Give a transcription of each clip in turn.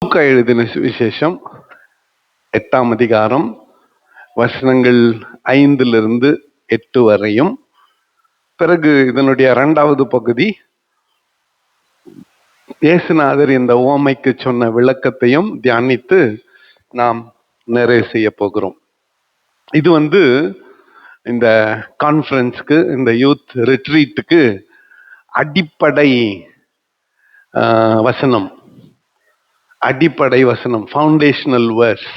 லூக்கா எழுதின சுவிசேஷம் 8ஆம் அதிகாரம் வசனங்கள் 5-8 வரையும், பிறகு இதனுடைய 2வது பகுதி இயேசுநாதர் இந்த உவமைக்கு சொன்ன விளக்கத்தையும் தியானித்து நாம் நிறைவு செய்ய போகிறோம். இது இந்த கான்ஃபரன்ஸ்க்கு, இந்த யூத் ரிட்ரீட்டுக்கு அடிப்படை வசனம், ஃபவுண்டேஷனல் வேர்ஸ்.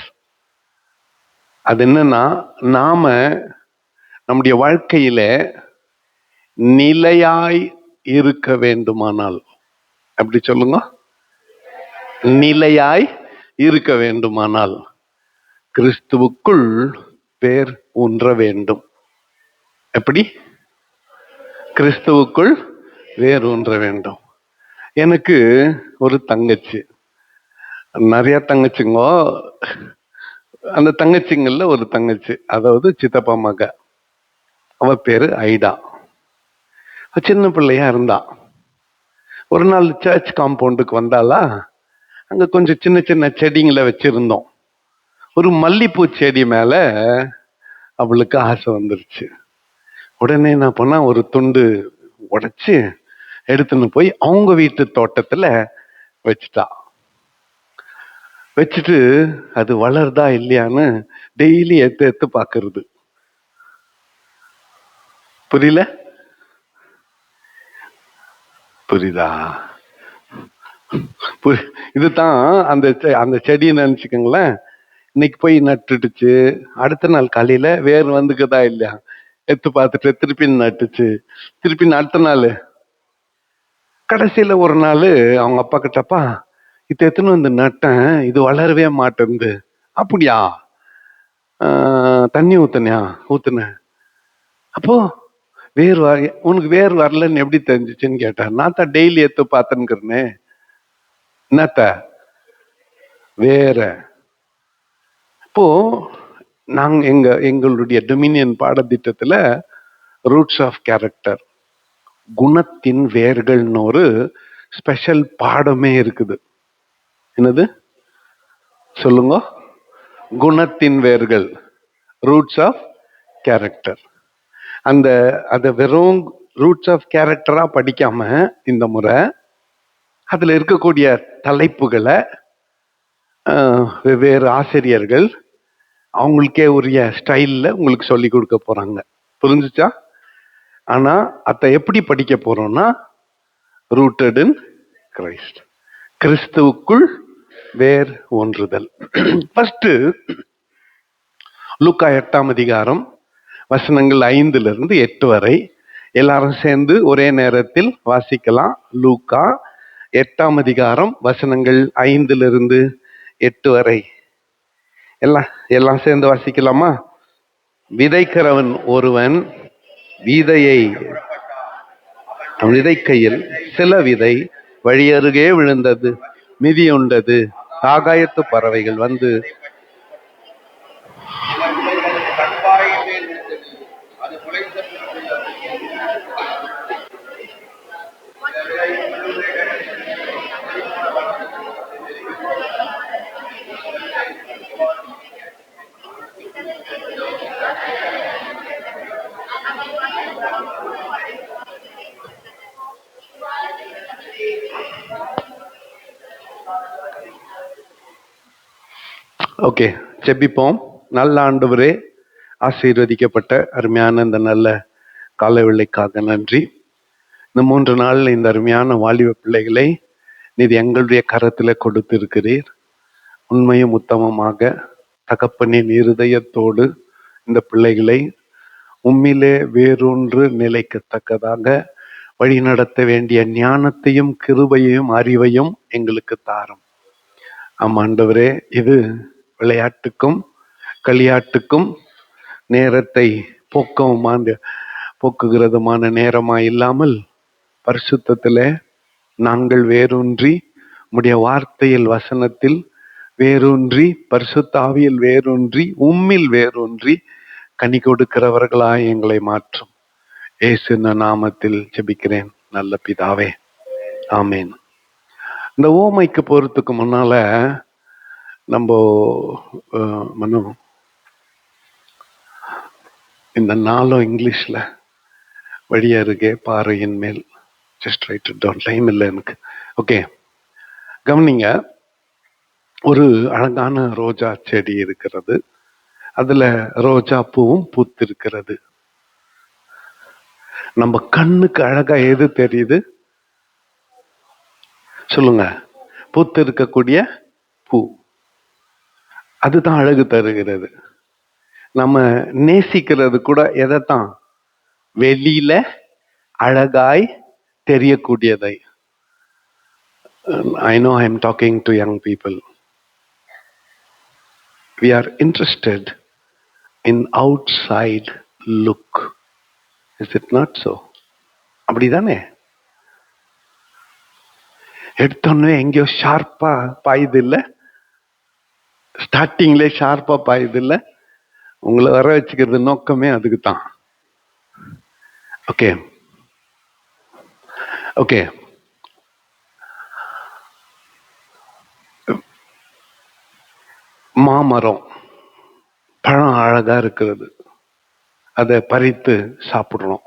அது என்னன்னா, நாம நம்முடைய வாழ்க்கையில நிலையாய் இருக்க வேண்டுமானால், அப்படி சொல்லுங்க, நிலையாய் இருக்க வேண்டுமானால் கிறிஸ்துவுக்குள் பேர் ஊன்ற வேண்டும். எப்படி? கிறிஸ்துவுக்குள் வேர் ஊன்ற வேண்டும். எனக்கு ஒரு தங்கச்சி, நிறைய தங்கச்சிங்கோ. அந்த தங்கச்சிங்கள்ல ஒரு தங்கச்சி, அதாவது சித்தப்பா மக, அவ பேரு ஐடா. சின்ன பிள்ளையா இருந்தா. ஒரு நாள் சர்ச் காம்பவுண்டுக்கு வந்தாளா, அங்க கொஞ்சம் சின்ன சின்ன செடிங்களை வச்சிருந்தோம். ஒரு மல்லிப்பூ செடி மேல அவளுக்கு ஆசை வந்துருச்சு. உடனே என்ன பண்ணா, ஒரு துண்டு உடைச்சு எடுத்துன்னு போய் அவங்க வீட்டு தோட்டத்துல வச்சுட்டா. வச்சுட்டு அது வளருதா இல்லையான்னு டெய்லி எடுத்து பாக்குறது. புரியுதா? இதுதான் அந்த செடியை நினைச்சுக்கோங்களேன். இன்னைக்கு போய் நட்டுடுச்சு, அடுத்த நாள் காலையில வேர் வந்துக்குதா இல்லையா எடுத்து பார்த்துட்டு திருப்பி நட்டுச்சு, திருப்பி அடுத்த நாள், கடைசியில ஒரு நாள் அவங்க அப்பா கிட்டப்பா, இது எத்தனை வந்து நட்டேன், இது வளரவே மாட்டேங்குது. அப்படியா? தண்ணி ஊத்துன? அப்போ உனக்கு வேர் வரலன்னு எப்படி தெரிஞ்சிச்சுன்னு கேட்டேன். நான் தான் டெய்லி எடுத்து பார்த்தேன்னு. என்னத்த வேற? இப்போ நாங்க எங்களுடைய டொமினியன் பாடத்திட்டத்துல ரூட்ஸ் ஆஃப் கேரக்டர், குணத்தின் வேர்கள்னு ஒரு ஸ்பெஷல் பாடமே இருக்குது. என்னது சொல்லுங்க? குணத்தின் வேர்கள், ரூட்ஸ் ஆஃப் கேரக்டர். அத வெறும் ரூட்ஸ் ஆஃப் கேரக்டரா படிக்காம, இந்த முறை அதுல இருக்கக்கூடிய தலைப்புகளை வெவ்வேறு ஆசிரியர்கள் அவங்களுக்கே உரிய ஸ்டைல்ல உங்களுக்கு சொல்லி கொடுக்க போறாங்க. புரிஞ்சுச்சா? ஆனா அதை எப்படி படிக்க போறோம்னா, ரூட்டட் இன் கிரைஸ்ட், கிறிஸ்துவுக்குள் வேர் ஒன்றுதல். ஃபர்ஸ்ட் லூக்கா 8ஆம் அதிகாரம் வசனங்கள் 5-8 வரை எல்லாரும் சேர்ந்து ஒரே நேரத்தில் வாசிக்கலாம். லூக்கா 8ஆம் அதிகாரம் வசனங்கள் 5-8 வரை எல்லாம் சேர்ந்து வாசிக்கலாமா? விதைக்கிறவன் ஒருவன் விதைக்கையில் சில விதை வழியருகே விழுந்தது, மிதியுண்டது. ஆகாயத்து பறவைகள் வந்து ஓகே, செபிப்போம். நல்ல ஆண்டவரே, ஆசீர்வதிக்கப்பட்ட அருமையான இந்த நல்ல கால வேளைக்காக நன்றி. இந்த 3 நாள்ல இந்த அருமையான வாலிப பிள்ளைகளை நீர் எங்களுடைய கரத்துல கொடுத்திருக்கிறீர். உண்மையும் உத்தமமாக தகப்பனின் இருதயத்தோடு இந்த பிள்ளைகளை உம்மிலே வேறொன்று நிலைக்கத்தக்கதாக வழி நடத்த வேண்டிய ஞானத்தையும் கிருபையையும் அறிவையும் எங்களுக்கு தாரும். ஆமாண்டவரே, இது விளையாட்டுக்கும் களியாட்டுக்கும் நேரத்தை போக்குகிறதுமான நேரமா இல்லாமல், பரிசுத்தத்திலே நாங்கள் வேரூன்றி, உம்முடைய வார்த்தையில் வசனத்தில் வேரூன்றி, பரிசுத்த ஆவியில் வேரூன்றி, உம்மில் வேரூன்றி கனி கொடுக்கிறவர்களாய் எங்களை மாற்றும். இயேசு நாமத்தில் ஜெபிக்கிறேன் நல்ல பிதாவே, ஆமேன். இந்த ஓமைக்கு போறதுக்கு முன்னால நம்ம மனு இந்த நாளும் இங்கிலீஷ்ல வழியருகே பாறையின் மேல் just write it down, time இல்லை எனக்கு. ஓகே, கவனிங்க. ஒரு அழகான ரோஜா செடி இருக்கிறது, அதுல ரோஜா பூவும் பூத்திருக்கிறது. நம்ம கண்ணுக்கு அழகா எது தெரியுது சொல்லுங்க? பூத்து இருக்கக்கூடிய பூ, அதுதான் அழகு தருகிறது. நம்ம நேசிக்கிறது கூட எதைத்தான்? வெளியில அழகாய் தெரியக்கூடியதை. I know I am talking to young people. We are interested in outside look. Is it not so? அப்படிதானே? எடுத்தோன்னே எங்கேயோ ஷார்ப்பா பாயுது இல்ல, ஸ்டார்டிங்ல ஷார்ப்பா பாயுது இல்ல. உங்களை வர வச்சுக்கிறது நோக்கமே அதுக்கு தான். ஓகே ஓகே, மாமரம் பழம் அழகா இருக்கிறது, அதை பறித்து சாப்பிடுறோம்.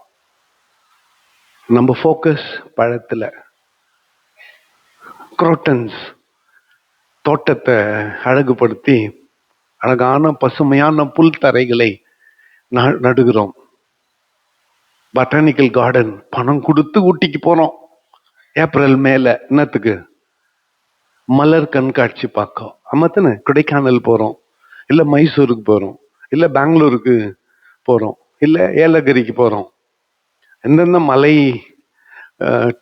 நம்ம ஃபோக்கஸ் பழத்துல. குரோட்டன்ஸ் தோட்டத்தை அழகுபடுத்தி அழகான பசுமையான புல் தரைகளை நடுகிறோம். பொட்டானிக்கல் கார்டன் பணம் கொடுத்து ஊட்டிக்கு போறோம் ஏப்ரல் மேல. என்னத்துக்கு? மலர் கண்காட்சி பார்க்க. அமத்தன கொடைக்கானல் போறோம், இல்ல மைசூருக்கு போறோம், இல்ல பெங்களூருக்கு போறோம், இல்ல ஏலகிரிக்கு போறோம். எந்தெந்த மலை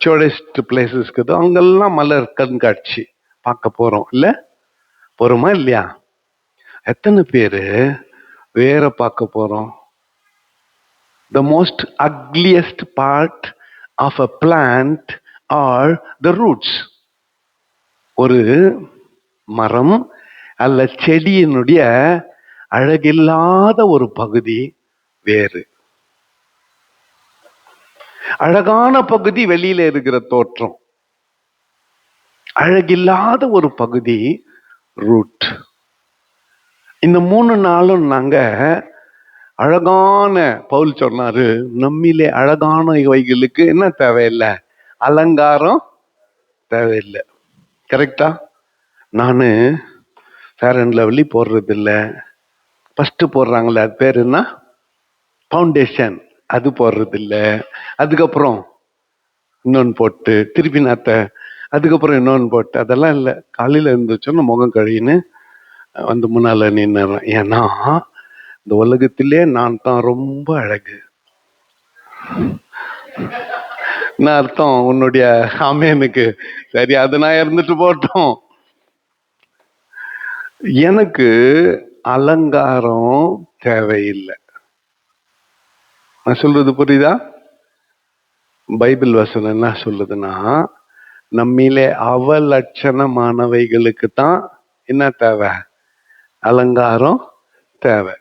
டூரிஸ்ட் பிளேசஸ்க்குதோ அங்கெல்லாம் மலர் கண்காட்சி பார்க்க போறோம். இல்ல போறோமா இல்லையா? எத்தனை பேரு வேற பார்க்க போறோம்? The most ugliest part of a plant are the roots. ஒரு மரம் அல்ல செடியினுடைய அழகில்லாத ஒரு பகுதி வேறு. அழகான பகுதி வெளியில இருக்கிற தோற்றம், அழகில்லாத ஒரு பகுதி ரூட். இந்த 3 நாளும் நாங்க அழகான, பவுல் சொன்னாரு, நம்மிலே அழகான இவைகளுக்கு என்ன தேவையில்லை? அலங்காரம் தேவையில்லை. கரெக்டா? நானு ஃபேர் அண்ட் லவ்லி போடுறது இல்லை. ஃபர்ஸ்ட் போடுறாங்களே அது பேர் என்ன? ஃபவுண்டேஷன். அது போடுறது இல்லை. அதுக்கப்புறம் இன்னொன்று போட்டு திருப்பி நாத்த, அதுக்கப்புறம் இன்னொன்று போட்டு, அதெல்லாம் இல்லை. காலையில் இருந்துச்சோன்னு முகம் கழின்னு வந்து முன்னால நின்னுறேன். ஏன்னா இந்த உலகத்திலே நான் தான் ரொம்ப அழகு. என்ன அர்த்தம் உன்னுடைய ஆமேனுக்கு? சரி, அது நான் இருந்துட்டு போட்டோம். எனக்கு அலங்காரம் தேவையில்லை. நான் சொல்றது புரியுதா? பைபிள் வசனம் என்ன சொல்லுதுன்னா, நம்மிலே அவலட்சணமானவைகளுக்கு தான் என்ன தேவை? அலங்காரம் தேவை.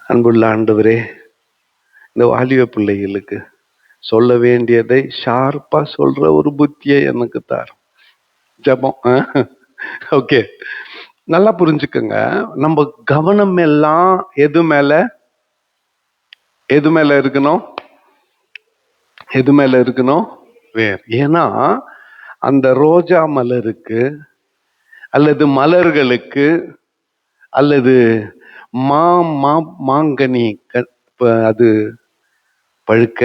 அன்புள்ள ஆண்டவரே, இந்த வாலிப பிள்ளைகளுக்கு சொல்ல வேண்டியதை ஷார்ப்பா சொல்ற ஒரு புத்தியை எனக்கு தாரும். ஜபம். ஓகே, நல்லா புரிஞ்சுக்கங்க. நம்ம கவனம் எல்லாம் எது மேல இருக்கணும்? எது மேல இருக்கணும்? வேர். ஏன்னா அந்த ரோஜா மலருக்கு அல்லது மலர்களுக்கு அல்லது மாங்கனி அது பழுக்க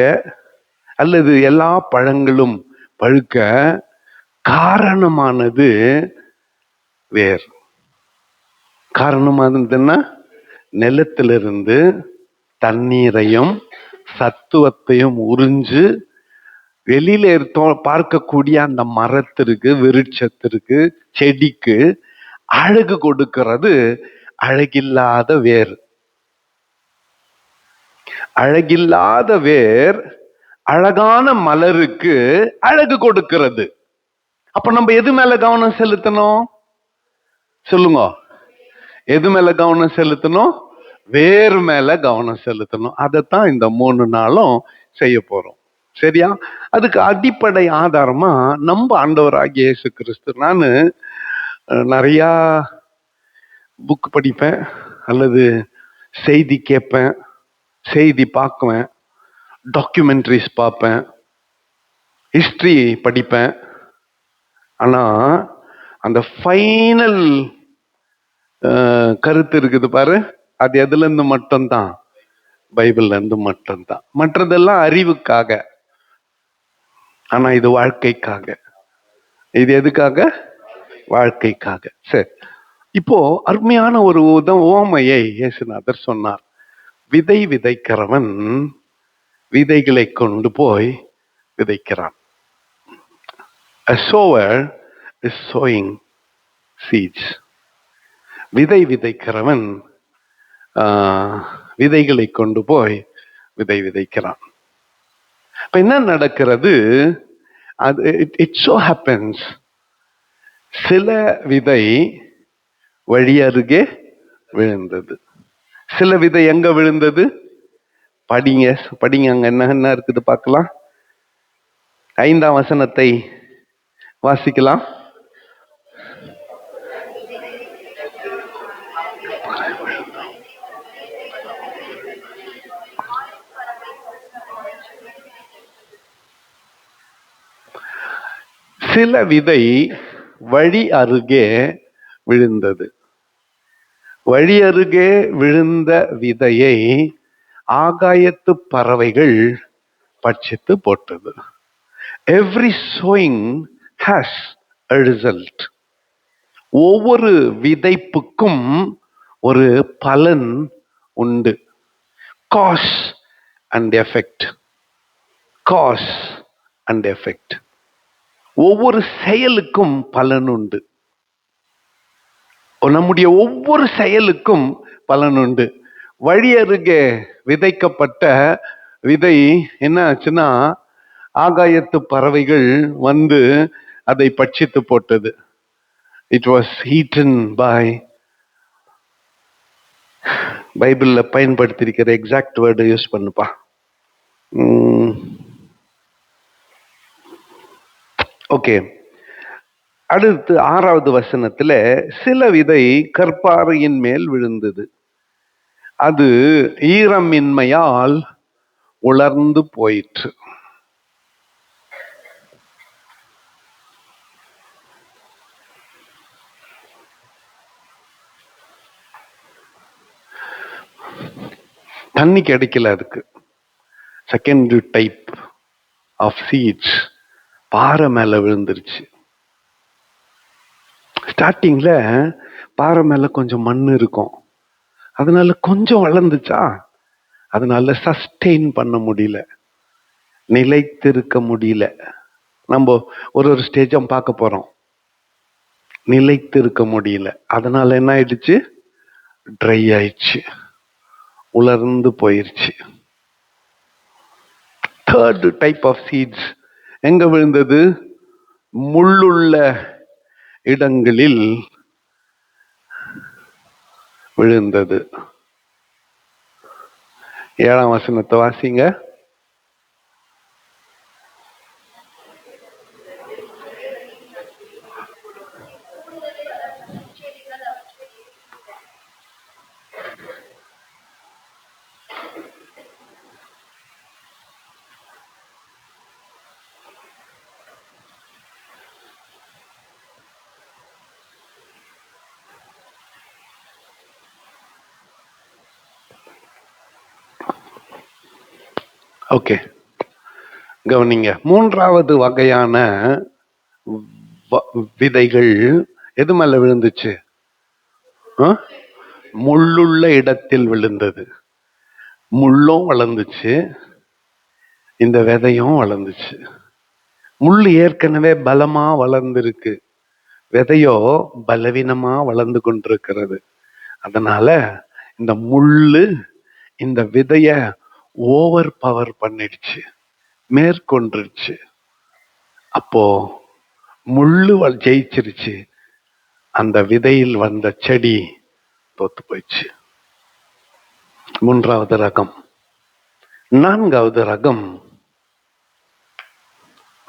அல்லது எல்லா பழங்களும் பழுக்க காரணமானது வேர். காரணமானதுன்னா நிலத்திலிருந்து தண்ணீரையும் சத்துவத்தையும் உறிஞ்சு வெளியில பார்க்கக்கூடிய அந்த மரத்திற்கு, விருட்சத்திற்கு, செடிக்கு அழகு கொடுக்கிறது அழகில்லாத வேர். அழகில்லாத வேர் அழகான மலருக்கு அழகு கொடுக்கிறது. அப்ப நம்ம எது மேல கவனம் செலுத்தணும்? சொல்லுங்க, எது மேல கவனம் செலுத்தணும்? வேர் மேல கவனம் செலுத்தணும். அதைத்தான் இந்த 3 நாளும் செய்ய போறோம். சரியா? அதுக்கு அடிப்படை ஆதாரமா நம்ம ஆண்டவராகிய இயேசு கிறிஸ்து. நான் நிறைய புக் படிப்பேன், அல்லது செய்தி கேட்பேன், செய்தி பார்க்குவேன், டாக்குமெண்ட்ரிஸ் பார்ப்பேன், ஹிஸ்டரி படிப்பேன். ஆனா அந்த ஃபைனல் கருத்து இருக்குது பாரு, அது எதுல இருந்து மட்டும்தான்? பைபிள்ல இருந்து மட்டும்தான். மற்றதெல்லாம் அறிவுக்காக. ஆனா இது வாழ்க்கைக்காக. இது எதுக்காக? வாழ்க்கைக்காக. சரி, இப்போ அருமையான ஒரு உவமையை இயேசுநாதர் சொன்னார். விதை விதைக்கிறவன் விதைகளை கொண்டு போய் விதைக்கிறான். A sower is sowing seeds. விதை விதைக்கிறவன் விதைகளை கொண்டு போய் விதை விதைக்கிறான். இப்ப என்ன நடக்கிறது? அது it so happens, சில விதை வழி அருகே விழுந்தது. சில விதை எங்க விழுந்தது? படிங்க அங்க என்ன இருக்குது பார்க்கலாம். 5ஆம் வசனத்தை வாசிக்கலாம். சில விதை வழி அருகே விழுந்தது. வழி அருகே விழுந்த விதையை ஆகாயத்து பறவைகள் பட்சித்து போட்டது. Every sowing has a result. ஒவ்வொரு விதைப்புக்கும் ஒரு பலன் உண்டு. Cause and effect. Cause and effect. ஒவ்வொரு செயலுக்கும் பலன் உண்டு. நம்முடைய ஒவ்வொரு செயலுக்கும் பலன் உண்டு. வழி அருகே விதைக்கப்பட்ட விதை என்ன ஆச்சுன்னா, ஆகாயத்து பறவைகள் வந்து அதை பட்சித்து போட்டது. It was eaten by, பைபிள்ல பயன்படுத்திருக்கிற எக்ஸாக்ட் வேர்டு யூஸ் பண்ணுப்பா. ஓகே, அடுத்து 6வது வசனத்துல சில விதை கற்பாறையின் மேல் விழுந்தது. அது ஈரமின்மையால் உலர்ந்து போயிற்று. தண்ணி கிடைக்கல அதுக்கு. செகண்ட் டைப் ஆஃப் சீட்ஸ் பாறை மேல விழுந்துருச்சு. ஸ்டார்டிங்ல பாறை மேல கொஞ்சம் மண் இருக்கும், அதனால கொஞ்சம் வளர்ந்துச்சா, அதனால சஸ்டெயின் பண்ண முடியல, நிலைத்திருக்க முடியல. நம்ம ஒரு ஸ்டேஜும் பார்க்க போறோம். நிலைத்திருக்க முடியல, அதனால என்ன ஆயிடுச்சு? ட்ரை ஆயிடுச்சு, உலர்ந்து போயிருச்சு. தேர்ட் டைப் ஆஃப் சீட்ஸ் எங்க விழுந்தது? முள்ளுள்ள இடங்களில் விழுந்தது. 7ஆம் வசனத்தை வாசிங்க. ஓகே, கவனிங்க. 3வது வகையான விதைகள் எது மேல விழுந்துச்சு? முள்ளுள்ள இடத்தில் விழுந்தது. முள்ளும் வளர்ந்துச்சு, இந்த விதையும் வளர்ந்துச்சு. முள் ஏற்கனவே பலமா வளர்ந்திருக்கு, விதையோ பலவீனமா வளர்ந்து கொண்டிருக்கிறது. அதனால இந்த முள்ளு இந்த விதைய ஓவர் பவர் பண்ணிடுச்சு, மேற்கொண்டுருச்சு. அப்போ முள்ளு ஜெயிச்சிருச்சு, அந்த விதையில் வந்த செடி தோத்து போயிடுச்சு. 3வது ரகம். 4வது ரகம்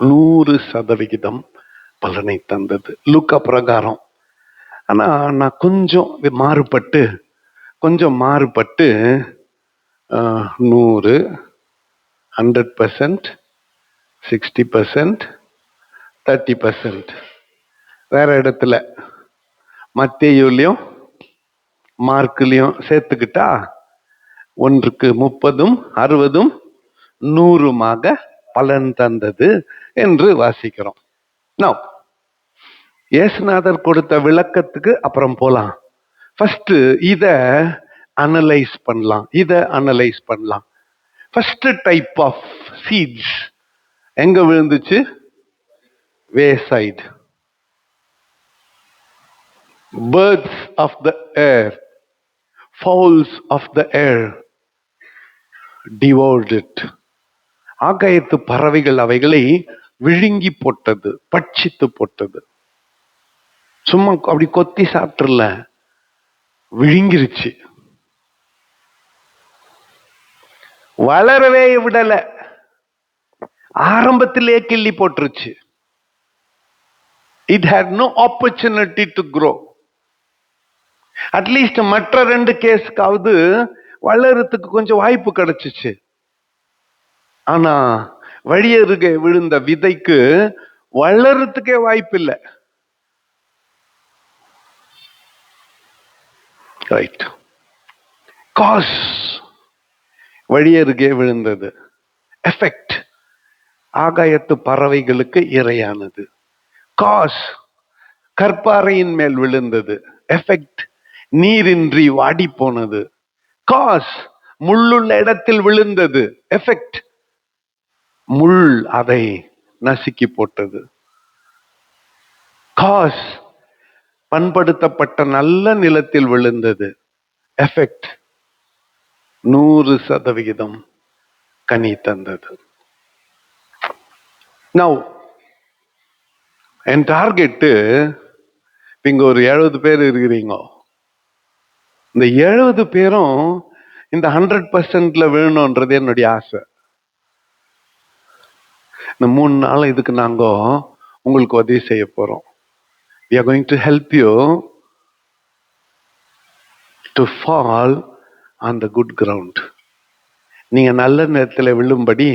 100% பலனை தந்தது லூக்கா பிரகாரம். ஆனா நான் கொஞ்சம் மாறுபட்டு 100, 100%, 60%, 30% வேற இடத்துல மத்தேயுலயும் மார்க்லயும் சேர்த்துக்கிட்டா 1க்கு 30, 60, 100 பலன் தந்தது என்று வாசிக்கிறோம். Now, இயேசுநாதர் கொடுத்த விளக்கத்துக்கு அப்புறம் போலாம். ஃபர்ஸ்ட் இத அனலைஸ் பண்ணலாம். ஃபர்ஸ்ட் டைப் ஆஃப் சீட்ஸ் எங்க விழுந்துச்சு? வேசைடு. Birds of the air, fowls of the air devoured it. ஆகாயத்து பறவைகள் அவைகளை விழுங்கி போட்டது, பட்சித்து போட்டது. சும்மா அப்படி கொத்தி சாப்பிட்டுல, விழுங்கிருச்சு. வளரவே விடல, ஆரம்பத்திலே கிள்ளி போட்டுருச்சு. It had no opportunity to grow. At least மற்ற 2 கேஸ்க்காவது வளர்றதுக்கு கொஞ்சம் வாய்ப்பு கிடைச்சிச்சு. ஆனா வழியருகே விழுந்த விதைக்கு வளர்றதுக்கே வாய்ப்பு இல்லை. ரைட். காஸ் வழியருகே விழுந்தது. எஃபெக்ட் ஆகாயத்து பறவைகளுக்கு இரையானது. காஸ் கற்பாறையின் மேல் விழுந்தது. எஃபெக்ட் நீரின்றி வாடி போனது. காஸ் முள்ளுள்ள இடத்தில் விழுந்தது. எஃபெக்ட் முள் அதை நசுக்கி போட்டது. காஸ் பண்படுத்தப்பட்ட நல்ல நிலத்தில் விழுந்தது. எஃபெக்ட் 100% கனி தந்தது. நவ் என் டார்கெட்டு, இங்க ஒரு 70 பேர் இருக்கிறீங்க. இந்த 70 பேரும் இந்த 100%ல விழணும்ன்றது என்னுடைய ஆசை. இந்த 3 நாள் இதுக்கு நாங்க உங்களுக்கு உதவி செய்ய போறோம். We are going to help you to fall on the good ground. நீங்க நல்ல நேரத்தில் விழும்படி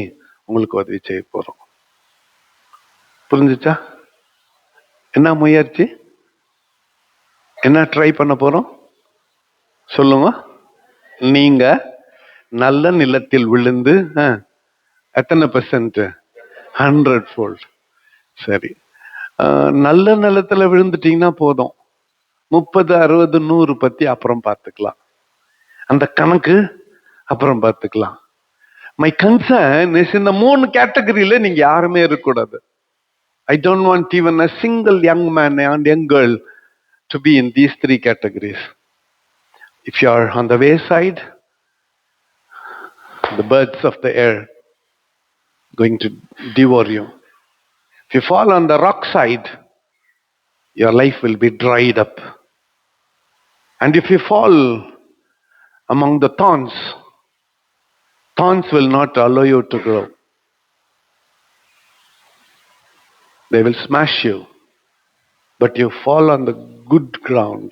உங்களுக்கு உதவி செய்ய போறோம். புரிஞ்சுச்சா? என்ன முயற்சி, என்ன ட்ரை பண்ண போறோம் சொல்லுங்க. நீங்க நல்ல நிலத்தில் விழுந்து எத்தனை %? 100-fold. சரி, நல்ல நிலத்துல விழுந்துட்டீங்கன்னா போதும். 30, 60, 100 பத்தி அப்புறம் பார்த்துக்கலாம். அந்த கணக்கு அப்புறம் பார்த்துக்கலாம். மை கன்சர்ன் இஸ் இந்த 3 கேட்டகரியில நீங்க யாருமே இருக்கக்கூடாது. I don't want even a single young man and young girl to be in these 3 categories. If you are on the wayside, the birds of the air going to devour you. If you fall on the rock side, your life will be dried up. And if you fall among the thorns will not allow you to grow. They will smash you. But you fall on the good ground,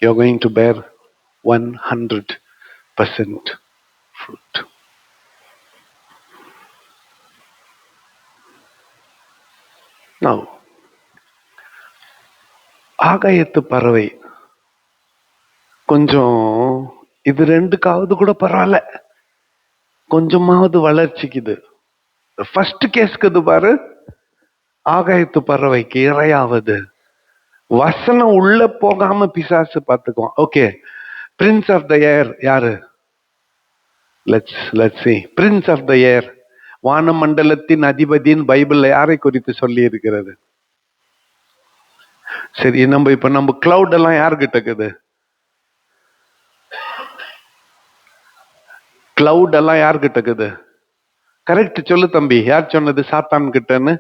you're going to bear 100% fruit. Now, ஆகாயத்து பறவை கொஞ்சம் இது 2க்காவது கூட பரவாயில்ல, கொஞ்சமாவது வளர்ச்சிக்குது. First கேஸ்க்கு பாரு, ஆகாயத்து பறவைக்கு இரையாவது. வசனம் உள்ள போகாம பிசாசு பார்த்துக்குவான். Okay, prince of the air யாரு? Let's see. Prince of the air, வானமண்டலத்தின் அதிபதியின் பைபிள்ல யாரை குறித்து சொல்லி இருக்கிறது? சரி, நம்ம கிளவுட் எல்லாம் யாருகிட்ட இருக்குது? கிளவுட் எல்லாம் யாருகிட்ட இருக்குது? கரெக்ட் சொல்லு தம்பி, யார் சொன்னது? சாத்தான் கிட்டன்னு.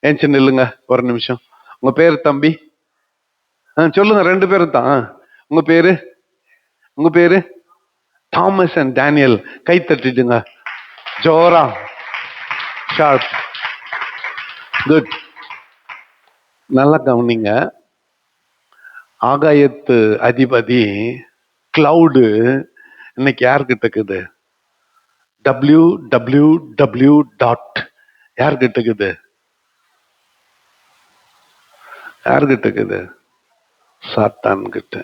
ஏன் நில்லுங்க ஒரு நிமிஷம். உங்க பேரு தம்பி? சொல்லுங்க, 2 பேரும் தான். உங்க பேரு Thomas and Daniel. Guy தட்டிடுங்க Zohra, sharp. Good. நல்லா கவனிங்க. ஆகாயத்து அதிபதி கிளவுடு இன்னைக்கு யார்கிட்ட இருக்குது? www டாட் யார்கிட்ட இருக்குது? யார்கிட்ட இருக்குது? சாத்தான் கிட்ட.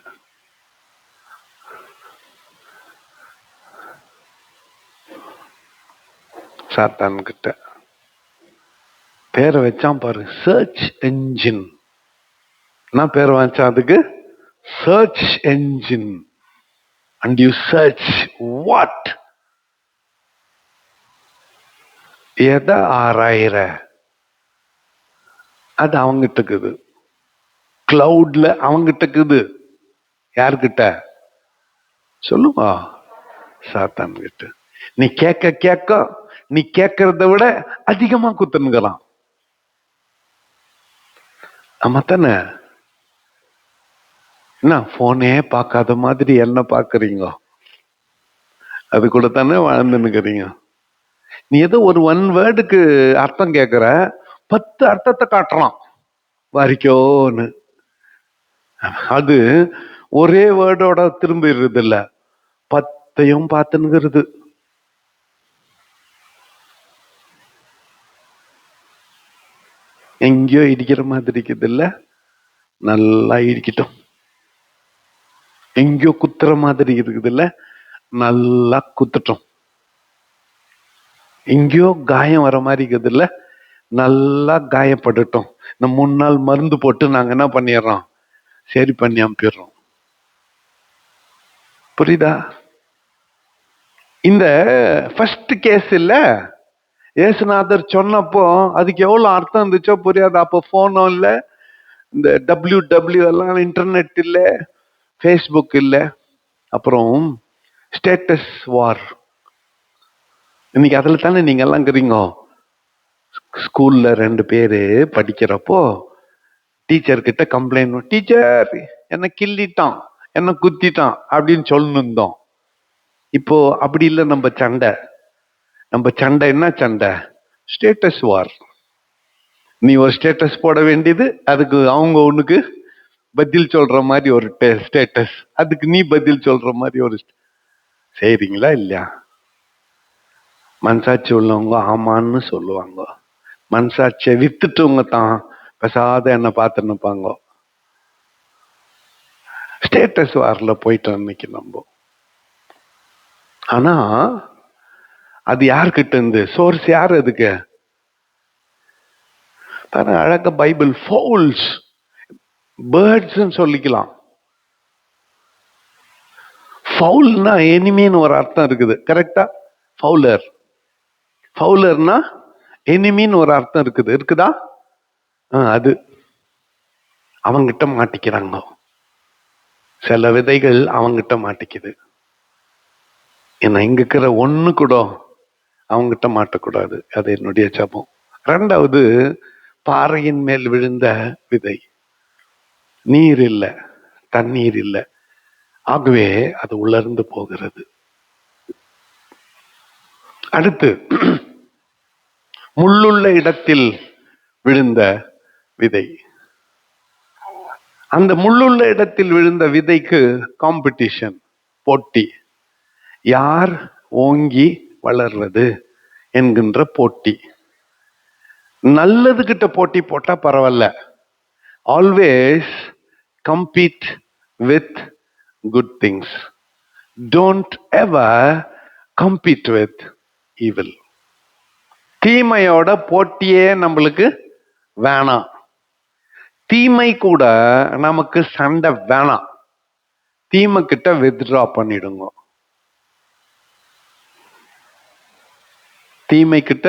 சாத்தான் கிட்ட. பேரை வச்சான் பாரு, சர்ச் என்ஜின். என்ன பேர் வச்சான் அதுக்கு? Search engine. And you search what? எதை ஆராயிற? அது அவங்கிட்ட இருக்குது. கிளவுட்ல அவங்கிட்ட இருக்குது. யார்கிட்ட சொல்லுவா? சாத்தான் கிட்ட. நீ கேட்க கேட்க நீ கேட்கறத விட அதிகமா குத்துனுங்கலாம். ஆமா தானே? என்ன போனே பார்க்காத மாதிரி என்ன பாக்குறீங்க? அது கூட தானே வாழ்ந்துன்னுக்கிறீங்க. நீ ஏதோ ஒரு ஒன் வேர்டுக்கு அர்த்தம் கேட்கிற, 10 அர்த்தத்தை காட்டலாம் வரிக்கோன்னு. அது ஒரே வேர்டோட திரும்பிடுறது இல்ல, 10ஐயும் பார்த்துன்னுங்கிறது. எங்கேயோ இடிக்கிற மாதிரி இருக்குது இல்ல, நல்லா இடிக்கட்டும். எங்கேயோ குத்துற மாதிரி இருக்குது இல்ல, நல்லா குத்துட்டோம். எங்கேயோ காயம் வர மாதிரி இருக்குது இல்ல, நல்லா காயப்பட்டுட்டோம். இந்த 3 நாள் மருந்து போட்டு நாங்க என்ன பண்ணிடுறோம்? சரி பண்ணி அனுப்பிடுறோம். புரியுதா? இந்த ஃபர்ஸ்ட் கேஸ் இல்ல, ஏசுநாதர் சொன்னப்போ அதுக்கு எவ்வளவு அர்த்தம் இருந்துச்சோ புரியாது. அப்போ போனும் இல்ல, இந்த WW எல்லாம் இன்டர்நெட் இல்ல, ஃபேஸ்புக் இல்ல, அப்புறம் ஸ்டேட்டஸ் வார். இன்னைக்கு அதுல தானே நீங்க எல்லாம் இருக்கிறீங்க. ஸ்கூல்ல 2 பேரு படிக்கிறப்போ டீச்சர் கிட்ட கம்ப்ளைண்ட், டீச்சர் என்ன கிள்ளிட்டான், என்ன குத்திட்டான் அப்படின்னு சொல்லணும். இப்போ அப்படி இல்லை. நம்ம சண்டை என்ன சண்டை? ஸ்டேட்டஸ் வார். நீ ஒரு ஸ்டேட்டஸ் போட வேண்டியது, அதுக்கு அவங்க ஒண்ணுக்கு பதில் சொல்ற மாதிரி ஒரு ஸ்டேட்டஸ், அதுக்கு நீ பதில் சொல்ற மாதிரி ஒரு செய்றீங்களா இல்லையா? மனசாட்சி உள்ளவங்க ஆமான்னு சொல்லுவாங்க. மனசாட்சியை வித்துட்டவங்க தான் பெசாத என்ன பார்த்து நிற்பாங்க. ஸ்டேட்டஸ் வார்ல போயிட்டோம் இன்னைக்கு நம்ம. ஆனா அது யார்கிட்ட இருந்து சோர்ஸ்? யார் அதுக்கு? அழக பைபிள் ஃபவுல்ஸ், பேர்ட்ஸ் சொல்லிக்கலாம். ஃபவுல்னா எனிமின்னு ஒரு அர்த்தம் இருக்குது, கரெக்டா? ஃபவுலர்னா எனிமின்னு ஒரு அர்த்தம் இருக்குது, இருக்குதா? அது அவங்கிட்ட மாட்டிக்கிறாங்க. சில விதைகள் அவங்கிட்ட மாட்டிக்குது. என்ன இங்க இருக்கிற ஒண்ணு கூட அவங்கிட்ட மாட்டக்கூடாது. அது என்னுடைய ஜபம். 2வது, பாறையின் மேல் விழுந்த விதை. நீர் இல்லை, தண்ணீர் இல்லை, ஆகவே அது உலர்ந்து போகிறது. அடுத்து, முள்ளுள்ள இடத்தில் விழுந்த விதை. அந்த முள்ளுள்ள இடத்தில் விழுந்த விதைக்கு காம்படிஷன், போட்டி. யார் ஓங்கி வளர்றது என்கின்ற போட்டி. நல்லது கிட்ட போட்டி போட்டா பரவாயில்ல. Always compete with good things. Don't ever compete with evil. தீமையோட போட்டியே நம்மளுக்கு வேணாம். தீமை கூட நமக்கு சண்டை வேணாம். தீமை கிட்ட வித்ட்ரா பண்ணிடுங்க. தீமை கிட்ட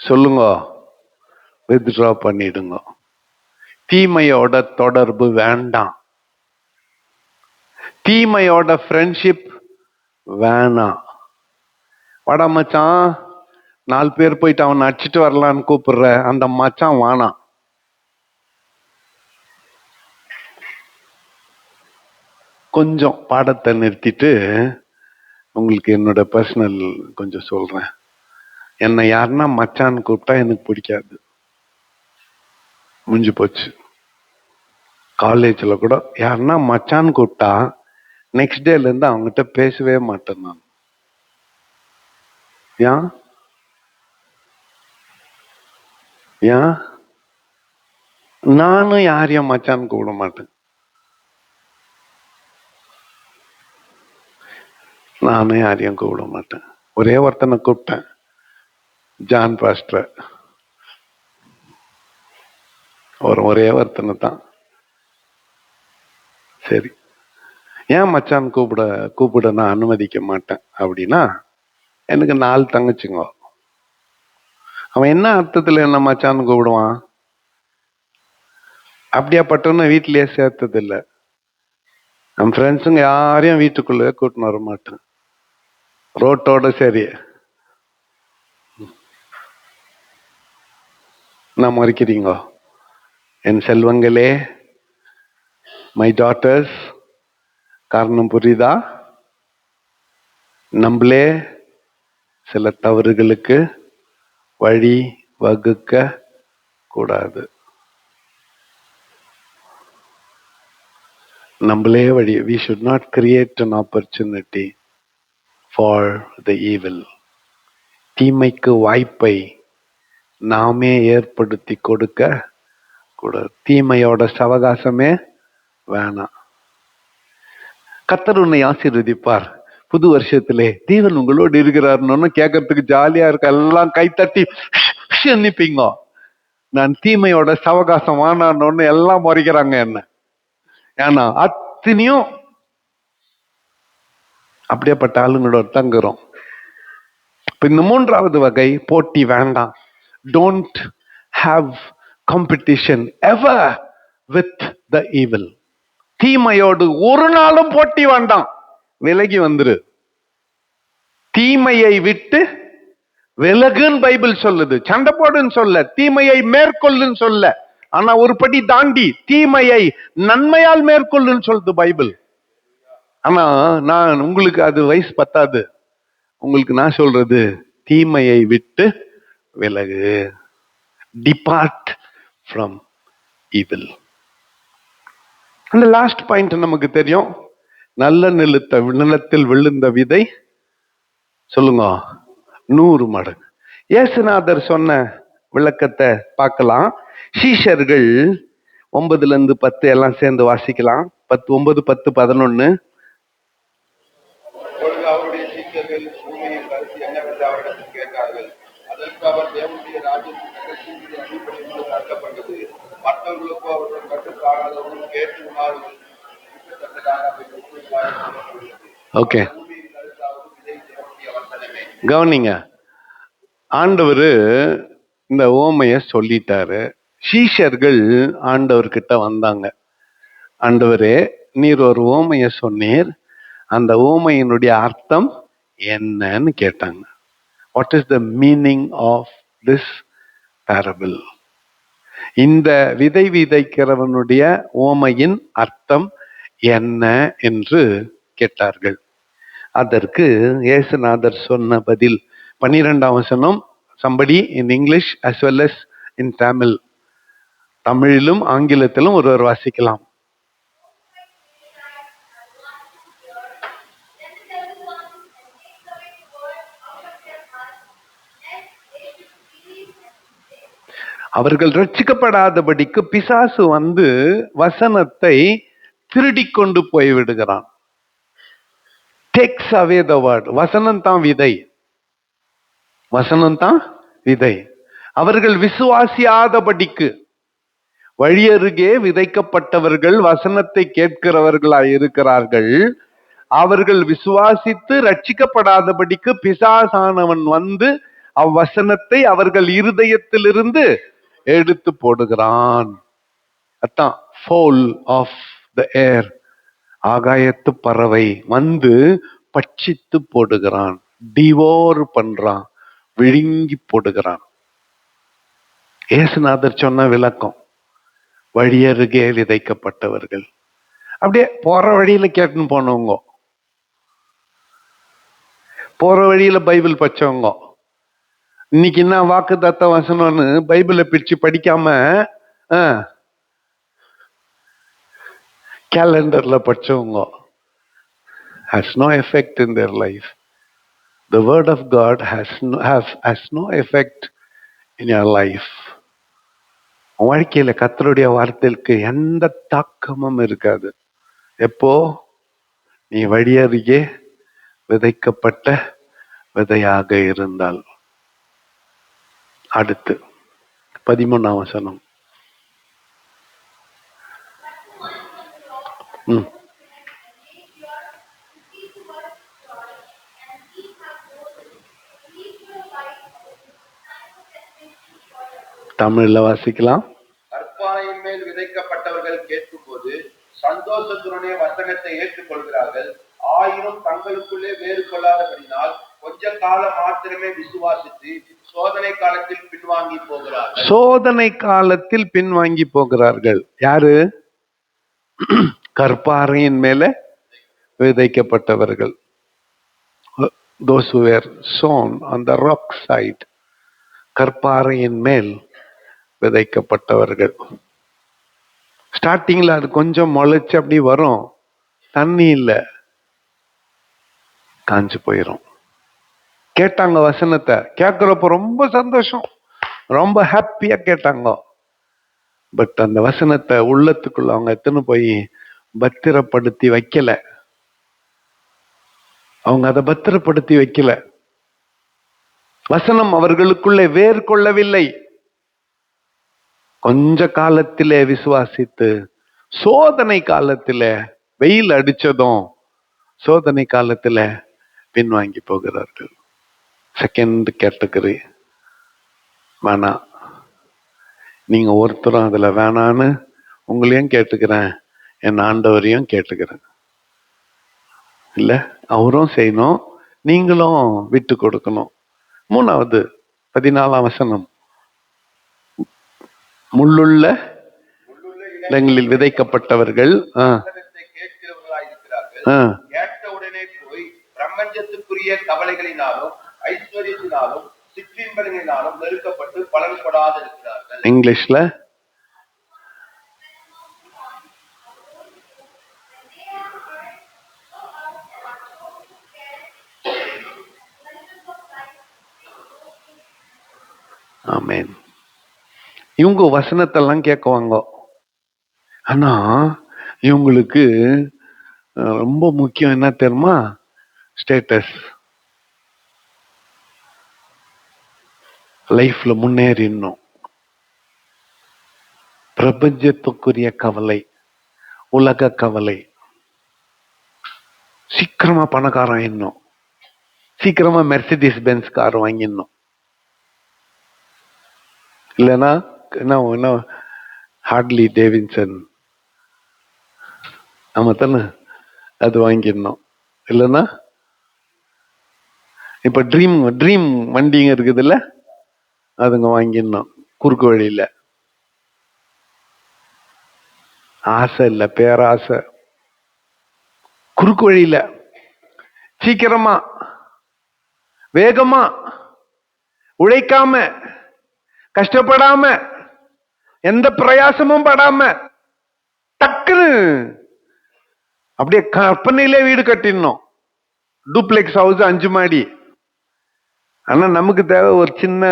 சொல்லுங்க, வித்ட்ரா பண்ணிடுங்க. தீமையோட தொடர்பு வேண்டாம். தீமையோட ஃப்ரெண்ட்ஷிப் வேணாம். வாடா மச்சான், 4 பேர் போயிட்டு அவனை அடிச்சுட்டு வரலான்னு கூப்பிடுற அந்த மச்சான் வானாம். கொஞ்சம் பாடத்தை நிறுத்திட்டு உங்களுக்கு என்னோட பர்சனல் கொஞ்சம் சொல்றேன். என்னை யாருன்னா மச்சான்னு கூப்பிட்டா எனக்கு பிடிக்காது. முடிஞ்சு போச்சு. காலேஜ்ல கூட யாருன்னா மச்சான்னு கூப்பிட்டா நெக்ஸ்ட் டேல இருந்து அவங்ககிட்ட பேசவே மாட்டேன் நான். ஏன் ஏன் நானும் யாரையும் மச்சான்னு கூப்பிட மாட்டேன். நானும் யாரையும் கூப்பிட மாட்டேன். ஒரே ஒருத்தனை கூப்பிட்டேன், ஜான் பாஸ்டர். ஒரே ஒருத்தனை தான். சரி, ஏன் மச்சான் கூப்பிட நான் அனுமதிக்க மாட்டேன் அப்படின்னா, எனக்கு 4 தங்கச்சிங்க. அவன் என்ன அர்த்தத்துல என்ன மச்சான்னு கூப்பிடுவான்? அப்படியாப்பட்டவன வீட்டிலேயே சேர்த்தது இல்லை. நம்ம ஃப்ரெண்ட்ஸுங்க யாரையும் வீட்டுக்குள்ளே கூட்டின்னு வர மாட்டேன். ரோட்டோட சரி. நான் மறைக்கிறீங்க என் செல்வங்களே, மை டாட்டர்ஸ். காரணம் புரியுதா? நம்மளே சில தவறுகளுக்கு வழி வகுக்க கூடாது. நம்மளே வழி. We should not create an opportunity for the evil. தீமைக்கு வாய்ப்பை நாமே ஏற்படுத்தி கொடுக்க கூடாது. தீமையோட சவகாசமே வேணாம். கர்த்தர் உன்னை ஆசீர்வதிப்பார். புது வருஷத்திலே தேவன் உங்களோடு இருக்கிறாருன்னு கேட்கறதுக்கு ஜாலியா இருக்க. எல்லாம் கைத்தட்டி நிப்பீங்க. நான் தீமையோட சவகாசம் வானான்னு எல்லாம் முறைக்கிறாங்க என்ன. ஏன்னா அத்தனையும் அப்படியேப்பட்ட ஆளுங்களோட தங்குறோம். இந்த 3வது வகை போட்டி வேண்டாம். Don't have competition ever with the evil. தீமையோடு ஒரு நாளும் போட்டி வேண்டாம். விலகி வந்துரு. தீமையை விட்டு விலகுன்னு பைபிள் சொல்லுது. சண்டை போடுன்னு சொல்ல, தீமையை மேற்கொள்ளுன்னு சொல்ல. ஆனா ஒரு படி தாண்டி தீமையை நன்மையால் மேற்கொள்ளுன்னு சொல்லுது பைபிள். ஆனா நான் உங்களுக்கு அது வயசு பத்தாது. உங்களுக்கு நான் சொல்றது, தீமையை விட்டு விலகு. Depart from evil. அந்த லாஸ்ட் பாயிண்ட் நமக்கு தெரியும். நல்ல நிலத்தில் விழுந்த விதை சொல்லுங்க 100 மடங்கு. இயேசுநாதர் சொன்ன விளக்கத்தை பார்க்கலாம். சீஷர்கள் 9 - 10 எல்லாம் சேர்ந்து வாசிக்கலாம். 9, 10, 11. அவருடைய சீஷர்கள் பூமியின் கருத்து என்னவென்று அவரிடத்தில் கேட்டார்கள். அதற்கு அவர், தேவனுடைய ராஜ்யத்தின் ரகசியங்களை அடிப்படையில் நடத்தப்பட்டது. மற்றவர்களுக்கோ அவர்கள் கட்டுக்காணாதவரும் கேட்டு உணாதவரும் ஓகே, கவனிங்க. ஆண்டவர் இந்த ஓமைய சொல்லிட்டாரு. சீஷர்கள் ஆண்டவர்கிட்ட வந்தாங்க. ஆண்டவரே, நீர் ஒரு ஓமைய சொன்னீர், அந்த ஓமையினுடைய அர்த்தம் என்னன்னு கேட்டாங்க. What is the meaning of this parable? இந்த விதை விதைக்கிறவனுடைய ஓமையின் அர்த்தம் என்ன என்று கேட்டார்கள். அதற்கு இயேசுநாதர் சொன்ன பதில் 12ஆம் வசனம். somebody in English as well as in Tamil. தமிழிலும் ஆங்கிலத்திலும் ஒருவர் வாசிக்கலாம். அவர்கள் ரட்சிக்கப்படாதபடிக்கு பிசாசு வந்து வசனத்தை திருடி கொண்டு போய் விடுகிறான். Takes away the word. வசனம் தான் விதை. வசனம் தான் விதை. அவர்கள் விசுவாசியாதபடிக்கு, வழியருகே விதைக்கப்பட்டவர்கள் வசனத்தை கேட்கிறவர்களாய் இருக்கிறார்கள். அவர்கள் விசுவாசித்து ரட்சிக்கப்படாதபடிக்கு பிசாசானவன் வந்து அவ்வசனத்தை அவர்கள் இருதயத்திலிருந்து எடுத்து போடுகிறான். அதான் ஃபோல் ஆஃப் த ஏர். ஆகாயத்து பறவை வந்து பட்சித்து போடுகிறான், டிவோர் பண்றான், விழுங்கி போடுகிறான். இயேசுநாதர் சொன்ன விளக்கம், வழியருகே விதைக்கப்பட்டவர்கள். அப்படியே போற வழியில கேட்டுன்னு போனவங்க, போற வழியில பைபிள் படிச்சவங்க, இன்னைக்கு என்ன வாக்கு தத்த வசனம்னு பைபிளை பிரிச்சு படிக்காம கேலண்டர்ல படிச்சவங்க has no effect in their life. The word of God has no effect in your life. வாழ்க்கையில கர்த்தருடைய வார்த்தைக்கு எந்த தாக்கமும் இருக்காது. எப்போ நீ வழியருகே விதைக்கப்பட்ட விதையாக இருந்தால். அடுத்து 13ஆம் வசனம். தமிழ்ல வாசிக்கலாம். கற்பாறையின் மேல் விதைக்கப்பட்டவர்கள் கேட்கும்போது சந்தோஷத்துடனே வசனத்தை ஏற்றுக்கொள்கிறார்கள். ஆயினும் தங்களுக்குள்ளே வேறு கொள்ளாதபடினால் கொஞ்ச காலம் மாத்திரமே விசுவாசித்து சோதனை காலத்தில் பின்வாங்கி போகிறார்கள். சோதனை காலத்தில் பின்வாங்கி போகிறார்கள். யாரு? கற்பாறையின் மேல விதைக்கப்பட்டவர்கள். Those who were sown on the rock side. கற்பாறையின் மேல் விதைக்கப்பட்டவர்கள். ஸ்டார்டிங்ல அது கொஞ்சம் முளைச்சு அப்படி வரும், தண்ணி இல்லை, காஞ்சு போயிரும். கேட்டாங்க வசனத்தை, கேட்கிறப்ப ரொம்ப சந்தோஷம், ரொம்ப ஹாப்பியா கேட்டாங்க. பட் அந்த வசனத்தை உள்ளத்துக்குள்ள அவங்க எத்தனை போய் பத்திரப்படுத்தி வைக்கல. அவங்க அதை பத்திரப்படுத்தி வைக்கல. வசனம் அவர்களுக்குள்ளே வேர் கொள்ளவில்லை. கொஞ்ச காலத்திலே விசுவாசித்து சோதனை காலத்தில வெயில் அடிச்சதும் சோதனை காலத்துல பின்வாங்கி போகிறார்கள். செகண்ட் கேட்டகரி வேணாம். நீங்க ஒருத்தரும் அதுல வேணான்னு உங்களையும் கேட்டுக்கிறேன், என் ஆண்டவரையும் கேட்டுக்கிறேன். இல்ல, அவரும் செய்யணும், நீங்களும் விட்டு கொடுக்கணும். மூணாவது 14ஆம் வசனம். முள்ளுள்ள இடங்களில் விதைக்கப்பட்டவர்கள் கேட்ட உடனே போய் பிரபஞ்சத்துக்குரிய கவலைகளினாலும் ஐஸ்வர்யத்தினாலும் சிற்றின்பங்களினாலும் நெருக்கப்பட்டு பலன்படாது இருக்கிறார்கள். இங்கிலீஷ்ல ஆமென். இவங்க வசனத்தெல்லாம் கேட்குவாங்க. ஆனா இவங்களுக்கு ரொம்ப முக்கியம் என்ன தெரியுமா? ஸ்டேட்டஸ். லைஃப்ல முன்னேறிடணும். பிரபஞ்சத்துக்குரிய கவலை, உலக கவலை. சீக்கிரமா பணக்காரன் ஆயிடணும், சீக்கிரமா மெர்சிடிஸ் பென்ஸ் கார் வாங்கிடணும். இல்லைன்னா என்ன ஹார்ட்லி டேவிட்சன் நம்ம தானே அது வாங்கிடணும். இல்லைன்னா இப்ப ட்ரீம் வண்டிங்க இருக்குது இல்ல, அதுங்க வாங்கிடணும். குறுக்கு வழியில ஆசை இல்ல, பேராசை. குறுக்கு வழியில சீக்கிரமா வேகமா உழைக்காம கஷ்டப்படாம எந்த பிரயாசமும் படாம டக்குன்னு அப்படியே கற்பனையிலே வீடு கட்டிடணும். டூப்ளெக்ஸ் ஹவுஸ் 5 மாடி. ஆனா நமக்கு தேவை ஒரு சின்ன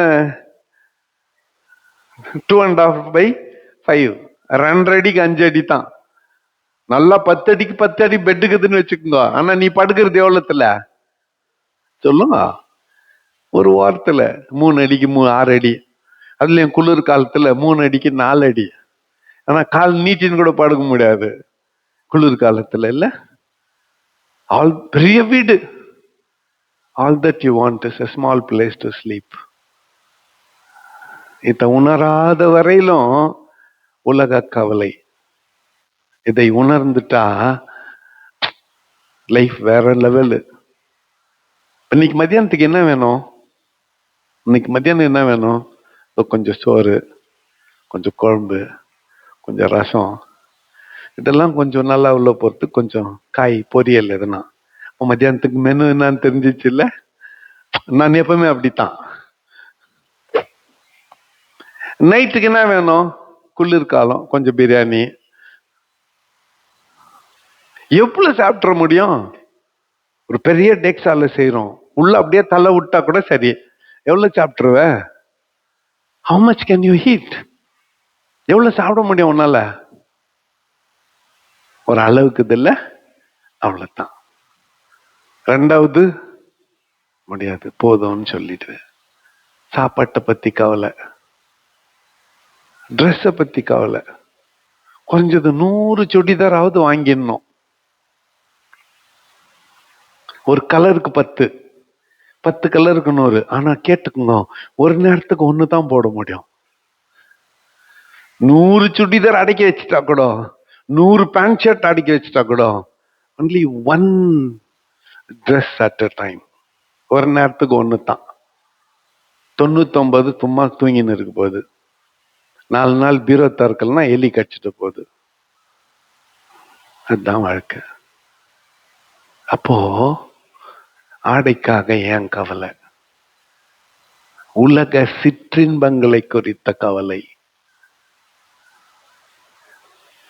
2.5 by 5, 2 அடிக்கு 5 அடி தான். நல்லா 10 அடிக்கு 10 அடி பெட்டுக்குதுன்னு வச்சுக்கோங்க. ஆனா நீ படுக்கிறது எவ்வளவுல சொல்லுங்க? ஒரு வாரத்துல 3 அடிக்கு 6 அடி. அதுலயும் குளிர் காலத்துல 3 அடிக்கு 4 அடி. ஆனா கால் நீட்டின்னு கூட படுக்க முடியாது குளிர் காலத்துல. இல்ல, ஆல் பெரிய வீடு. All that you want is a small place to sleep. இதை உணராத வரையிலும் உலக கவலை. இதை உணர்ந்துட்டா லைஃப் வேற லெவலு. இன்னைக்கு மத்தியானத்துக்கு என்ன வேணும்? இன்னைக்கு மத்தியானம் என்ன வேணும்? கொஞ்சம் சோறு, கொஞ்சம் குழம்பு, கொஞ்சம் ரசம், இதெல்லாம் கொஞ்சம் நல்லா உள்ள போறது, கொஞ்சம் காய் பொரியல். எதுனா மத்தியானத்துக்கு மெனு என்னன்னு தெரிஞ்சிச்சு இல்ல? நான் எப்பவுமே அப்படித்தான். நைட்டுக்கு என்ன வேணும்? குளிர்காலம், கொஞ்சம் பிரியாணி. எவ்வளவு சாப்பிட முடியும்? ஒரு பெரிய டெக்ஸால செய்யறோம், உள்ள அப்படியே தலை விட்டா கூட சரி, எவ்வளவு சாப்பிட்டுருவ? How much can you eat? எவ்வளவு சாப்பிட முடியும் உன்னால? ஒரு அளவுக்கு இல்ல, அவ்வளவுதான். ரெண்டாவது முடியாது, போதும்னு சொல்லிட்டு. சாப்பாட்டை பத்தி கவலை, ட்ரெஸ்ஸை பத்தி கவலை. குறைஞ்சது 100 சுடிதாராவது வாங்கிடணும். ஒரு கலருக்கு 10 கலருக்கு 100. ஆனா கேட்டுக்குங்க, ஒரு நேரத்துக்கு 1 தான் போட முடியும். 100 சுடிதார் அடக்கி வச்சுட்டா கூட, 100 பேண்ட் ஷர்ட் அடக்கி வச்சுட்டா கூட, only 1 dress at a time. ஒரு நேரத்துக்கு 1 தான். 99 சும்மா தூங்கின்னு இருக்கு போகுது. 4 நாள் பீரோ திறக்கலன்னா எலி கடிச்சிட்டு போகுது. அதுதான் வாழ்க்கை. அப்போ ஆடைக்காக ஏன் கவலை? உலக சிற்றின்பங்களை குறித்த கவலை,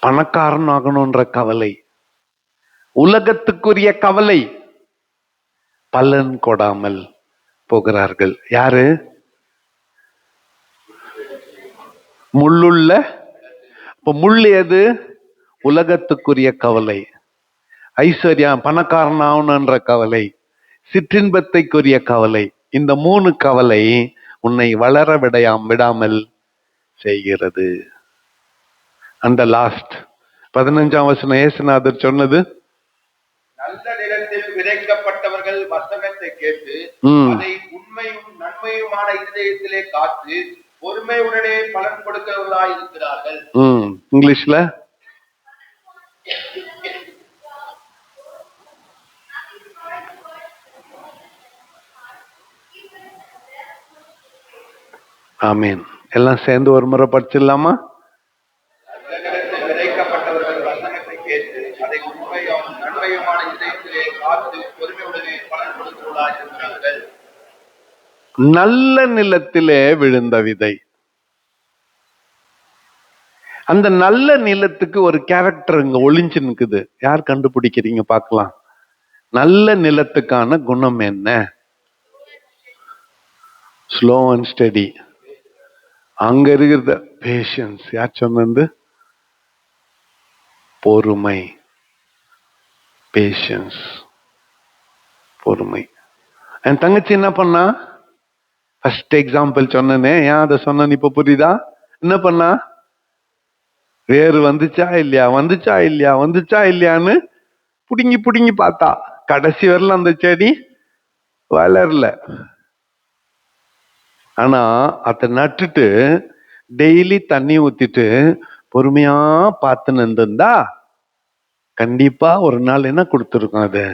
பணக்காரன் ஆகணும்ன்ற கவலை, உலகத்துக்குரிய கவலை, பலன் கொடாமல் போகிறார்கள். யாரு? முள்ளுள்ள. இப்ப முள் எது? உலகத்துக்குரிய கவலை. ஐஸ்வர்யம், பணக்காரன் ஆகணும்ன்ற கவலை, சிற்றின்பத்தைக்குரிய கவலை. இந்த 3 கவலை உன்னை வளர விடாமல் செய்கிறது. அந்த லாஸ்ட் 15ஆம் வசனம் இயேசுநாதர் சொன்னது, நல்ல நிலத்தில் விதைக்கப்பட்டவர்கள் வசனத்தை கேட்டு அதை உண்மையும் நன்மையுமான இதயத்திலே காத்து பொறுமையுடனே பலன் கொடுக்கிறவர்களாய் இருக்கிறார்கள். இங்கிலீஷ்ல ஆமீன். எல்லாம் சேர்ந்து ஒரு முறை படிச்சிடலாமா? விதைக்கப்பட்டவர்கள் வசனத்தை கேட்டு அதை உண்மையும் நன்மையுமான இதயத்திலே காத்து பொறுமையுடனே பலன் கொடுக்கிறவர்களாய் இருக்கிறார்கள். நல்ல நிலத்திலே விழுந்த விதை. அந்த நல்ல நிலத்துக்கு ஒரு கேரக்டர் இங்க ஒளிஞ்சு நிக்குது. யார் கண்டுபிடிக்கிறீங்க பார்க்கலாம்? நல்ல நிலத்துக்கான குணம் என்ன? Slow and steady. அங்க இருக்கிறது பேஷன்ஸ். யார் சொன்னது? பொறுமை. பேஷன்ஸ், பொறுமை. என் தங்கச்சி என்ன பண்ணா? ஃபர்ஸ்ட் எக்ஸாம்பிள் சொன்னனே, ஏன் அதை சொன்ன இப்ப புரியுதா? என்ன பண்ணா? வேறு வந்துச்சா இல்லையா, வந்துச்சா இல்லையா, வந்துச்சா இல்லையான்னு புடுங்கி புடுங்கி பார்த்தா. கடைசி வரல அந்த செடி வளரல. ஆனா அதை நட்டுட்டு டெய்லி தண்ணி ஊத்திட்டு பொறுமையா பார்த்து நின்றுந்தா கண்டிப்பா ஒரு நாள் என்ன கொடுத்திருக்கும்? அது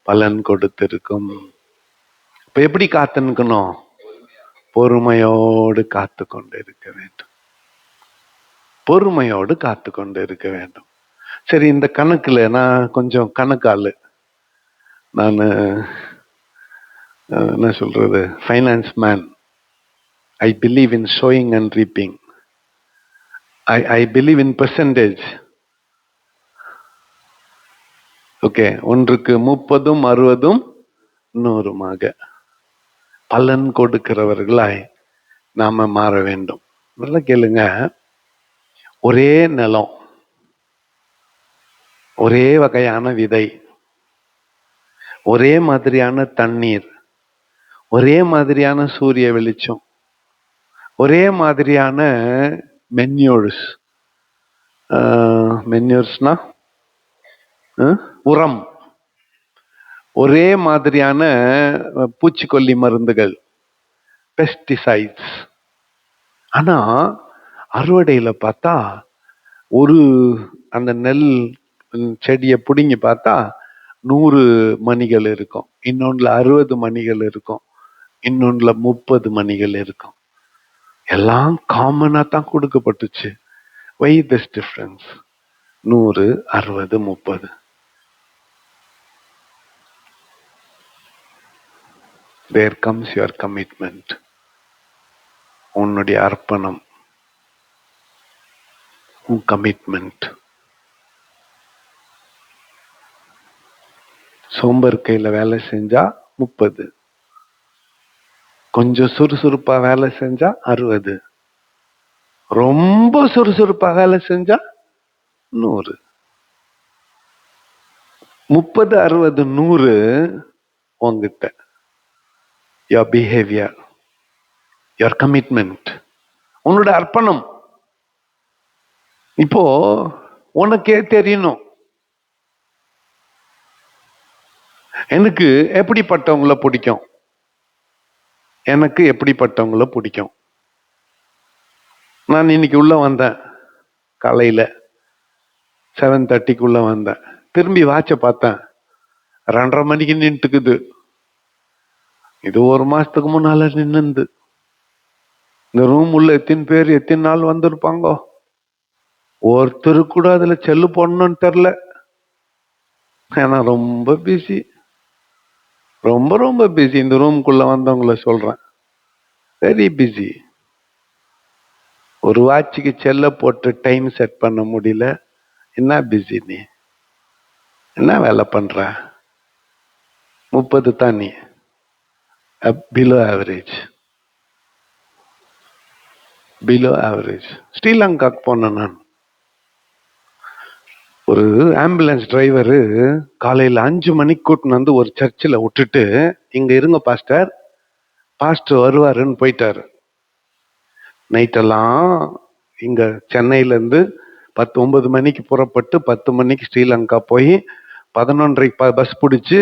பலன் கொடுத்திருக்கும். இப்ப எப்படி காத்து நிற்கணும்? பொறுமையோடு காத்து கொண்டு இருக்க வேண்டும். பொறுமையோடு காத்து கொண்டு இருக்க வேண்டும். சரி, இந்த கணக்குல நான் கொஞ்சம் கணக்காளு. நான் என்ன சொல்றது, finance man. I believe in sowing and reaping. I believe in percentage. Okay, 1க்கு 30, 60, 100 பலன் கொடுக்கிறவர்களாய் நாம மாற வேண்டும். நல்லா கேளுங்க. ஒரே நிலம், ஒரே வகையான விதை, ஒரே மாதிரியான தண்ணீர், ஒரே மாதிரியான சூரிய வெளிச்சம், ஒரே மாதிரியான மென்யூர்ஸ்னா உரம், ஒரே மாதிரியான பூச்சிக்கொல்லி மருந்துகள், பெஸ்டிசைட்ஸ். ஆனா அறுவடையில பார்த்தா ஒரு அந்த நெல் செடியை பிடுங்கி பார்த்தா 100 மணிகள் இருக்கும், இன்னொன்றுல 60 மணிகள் இருக்கும், இன்னொன்றுல 30 மணிகள் இருக்கும். எல்லாம் காமனா தான் கொடுக்கப்பட்டுச்சு. Why this difference? 100, 60, 30. There comes your commitment. உன்னுடைய அர்ப்பணம். உன் கமிட்மெண்ட். சோம்பற்கையில வேலை செஞ்சா 30, கொஞ்சம் சுறுசுறுப்பா வேலை செஞ்சா 60, ரொம்ப சுறுசுறுப்பா வேலை செஞ்சா 100. 30, 60, 100 உங்ககிட்ட. your behavior, your commitment, உன்னோட அர்ப்பணம். இப்போ உனக்கே தெரியணும் எனக்கு எப்படிப்பட்டவங்களை பிடிக்கும், எனக்கு எப்படிப்பட்டவங்களை பிடிக்கும். நான் இன்னைக்கு உள்ள வந்தேன், காலையில 7:30 வந்தேன். திரும்பி வாட்ச பார்த்தேன், 2:30 மணிக்கு நின்றுக்குது. இது 1 மாசத்துக்கு முன்னால நின்னுது. இந்த ரூம் உள்ள எத்தனை நாள் வந்திருப்பாங்க, ஒருத்தரு கூட அதுல செல்லு போடணும்னு தெரியல. ஏன்னா ரொம்ப பிஸி, ரொம்ப ரொம்ப பிஸி. இந்த ரூம்குள்ள வந்தவங்கள சொல்றேன், வெரி பிஸி. ஒரு வாட்சுக்கு செல்ல போட்டு டைம் செட் பண்ண முடியல. என்ன பிஸி நீ, என்ன வேலை பண்ற? 30 தான் நீ, பிலோ ஆவரேஜ், பிலோ ஆவரேஜ். ஸ்ரீலங்காக்கு போனேன் நான். ஒரு ஆம்புலன்ஸ் டிரைவரு காலையில 5 மணிக்கு கூட்டின்னு வந்து ஒரு சர்ச்சில் விட்டுட்டு, இங்க இருங்க பாஸ்டர், பாஸ்டர் வருவாருன்னு போயிட்டாரு. நைட்டெல்லாம் இங்க சென்னையில இருந்து 9 மணிக்கு புறப்பட்டு 10 மணிக்கு ஸ்ரீலங்கா போய் 11:30 பஸ் பிடிச்சு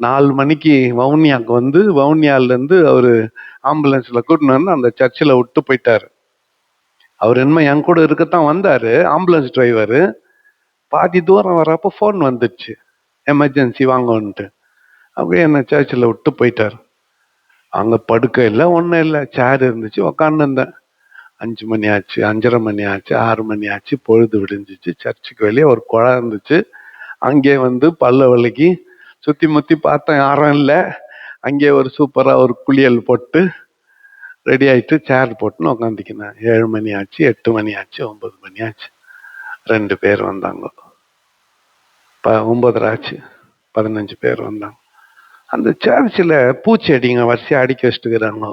4 மணிக்கு வவுனியாவுக்கு வந்து வவுனியால இருந்து அவரு ஆம்புலன்ஸ்ல கூட்டின்னு வந்து அந்த சர்ச்சில் விட்டு போயிட்டாரு. அவர் என்ன என் கூட இருக்கத்தான் வந்தாரு, ஆம்புலன்ஸ் டிரைவரு. பாதி தூரம் வர்றப்ப ஃபோன் வந்துடுச்சு, எமர்ஜென்சி வாங்கன்ட்டு. அப்படியே என்ன சர்ச்சில் விட்டு போயிட்டார். அங்க படுக்க இல்லை, ஒன்றும் இல்லை, சேர் இருந்துச்சு, உக்காந்து இருந்தேன். 5 மணி ஆச்சு, 5:30 மணி ஆச்சு, 6 மணி ஆச்சு, பொழுது விடிஞ்சிச்சு. சர்ச்சுக்கு வெளியே ஒரு குளம் இருந்துச்சு, அங்கே வந்து பல்ல விளக்கி சுத்தி முத்தி பார்த்தேன், யாரும் இல்லை. அங்கே ஒரு சூப்பரா ஒரு குளியல் போட்டு ரெடி ஆயிட்டு சேர் போட்டுன்னு உக்காந்துக்கினேன். 7 மணி ஆச்சு, 8 மணி ஆச்சு, 9 மணி ஆச்சு. 2 பேர் வந்தாங்க. 9:30 ஆச்சு, 15 பேர் வந்தாங்க. அந்த சர்ச்சில் பூச்செடிங்க வரிசையா அடிக்க வச்சுட்டுக்கிறாங்க.